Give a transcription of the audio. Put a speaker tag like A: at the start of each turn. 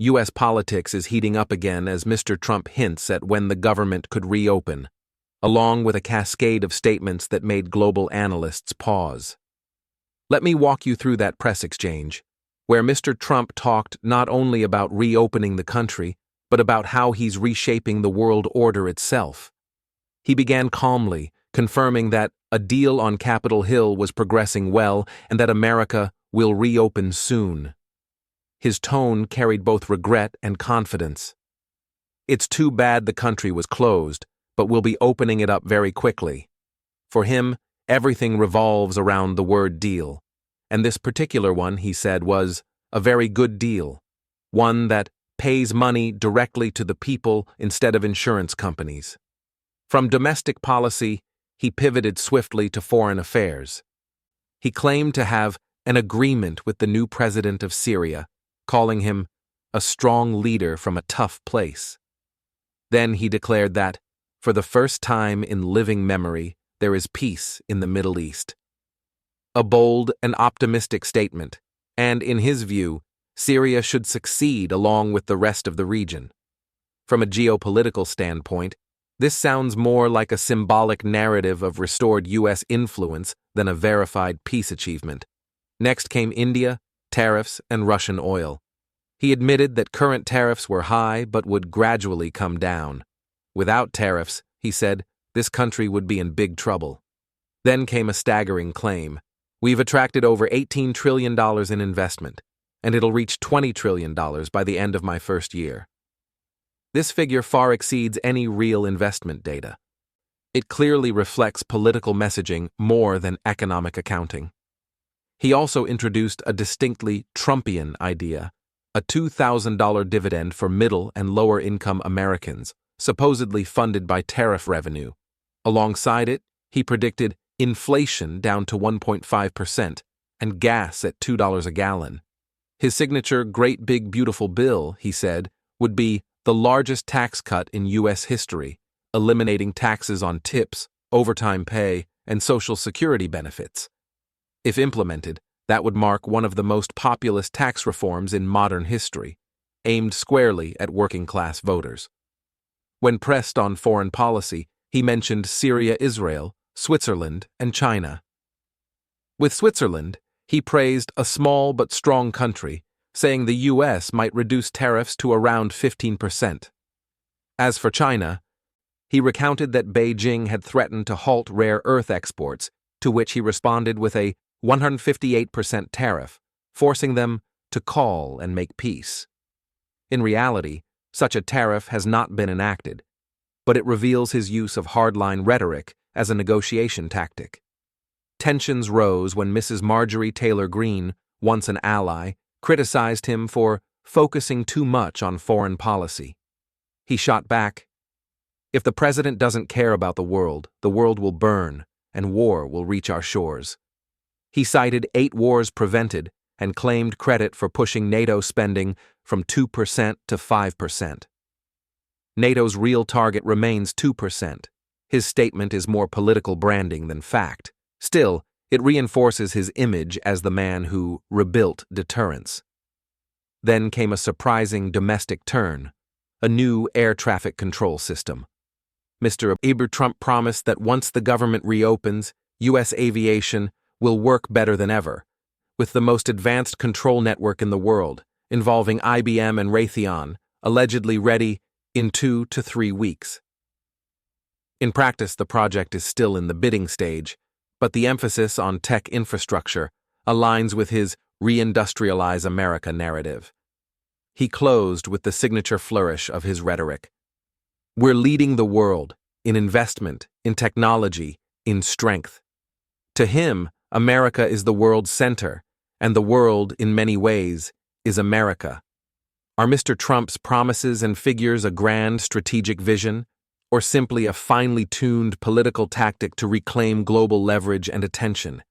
A: U.S. politics is heating up again as Mr. Trump hints at when the government could reopen, along with a cascade of statements that made global analysts pause. Let me walk you through that press exchange, where Mr. Trump talked not only about reopening the country, but about how he's reshaping the world order itself. He began calmly, confirming that a deal on Capitol Hill was progressing well and that America will reopen soon. His tone carried both regret and confidence. It's too bad the country was closed, but we'll be opening it up very quickly. For him, everything revolves around the word deal, and this particular one, he said, was a very good deal, one that pays money directly to the people instead of insurance companies. From domestic policy, he pivoted swiftly to foreign affairs. He claimed to have an agreement with the new president of Syria, calling him a strong leader from a tough place. Then he declared that, for the first time in living memory, there is peace in the Middle East. A bold and optimistic statement, and in his view, Syria should succeed along with the rest of the region. From a geopolitical standpoint, this sounds more like a symbolic narrative of restored U.S. influence than a verified peace achievement. Next came India, tariffs, and Russian oil. He admitted that current tariffs were high but would gradually come down. Without tariffs, he said, this country would be in big trouble. Then came a staggering claim. We've attracted over $18 trillion in investment, and it'll reach $20 trillion by the end of my first year. This figure far exceeds any real investment data. It clearly reflects political messaging more than economic accounting. He also introduced a distinctly Trumpian idea, a $2,000 dividend for middle and lower-income Americans, supposedly funded by tariff revenue. Alongside it, he predicted inflation down to 1.5% and gas at $2 a gallon. His signature Great Big Beautiful Bill, he said, would be the largest tax cut in U.S. history, eliminating taxes on tips, overtime pay, and Social Security benefits. If implemented, that would mark one of the most populous tax reforms in modern history, aimed squarely at working-class voters. When pressed on foreign policy, he mentioned Syria, Israel, Switzerland, and China. With Switzerland, he praised a small but strong country, saying the U.S. might reduce tariffs to around 15%. As for China, he recounted that Beijing had threatened to halt rare earth exports, to which he responded with a 158% tariff, forcing them to call and make peace. In reality, such a tariff has not been enacted, but it reveals his use of hardline rhetoric as a negotiation tactic. Tensions rose when Mrs. Marjorie Taylor Greene, once an ally, criticized him for focusing too much on foreign policy. He shot back, "If the president doesn't care about the world will burn, and war will reach our shores." He cited 8 wars prevented and claimed credit for pushing NATO spending from 2% to 5%. NATO's real target remains 2%. His statement is more political branding than fact. Still, it reinforces his image as the man who rebuilt deterrence. Then came a surprising domestic turn, a new air traffic control system. Mr. Trump promised that once the government reopens, U.S. aviation will work better than ever, with the most advanced control network in the world, involving IBM and Raytheon, allegedly ready in 2 to 3 weeks. In practice, the project is still in the bidding stage, but the emphasis on tech infrastructure aligns with his reindustrialize America narrative. He closed with the signature flourish of his rhetoric. We're leading the world in investment, in technology, in strength. To him, America is the world's center, and the world, in many ways, is America. Are Mr. Trump's promises and figures a grand strategic vision, or simply a finely tuned political tactic to reclaim global leverage and attention?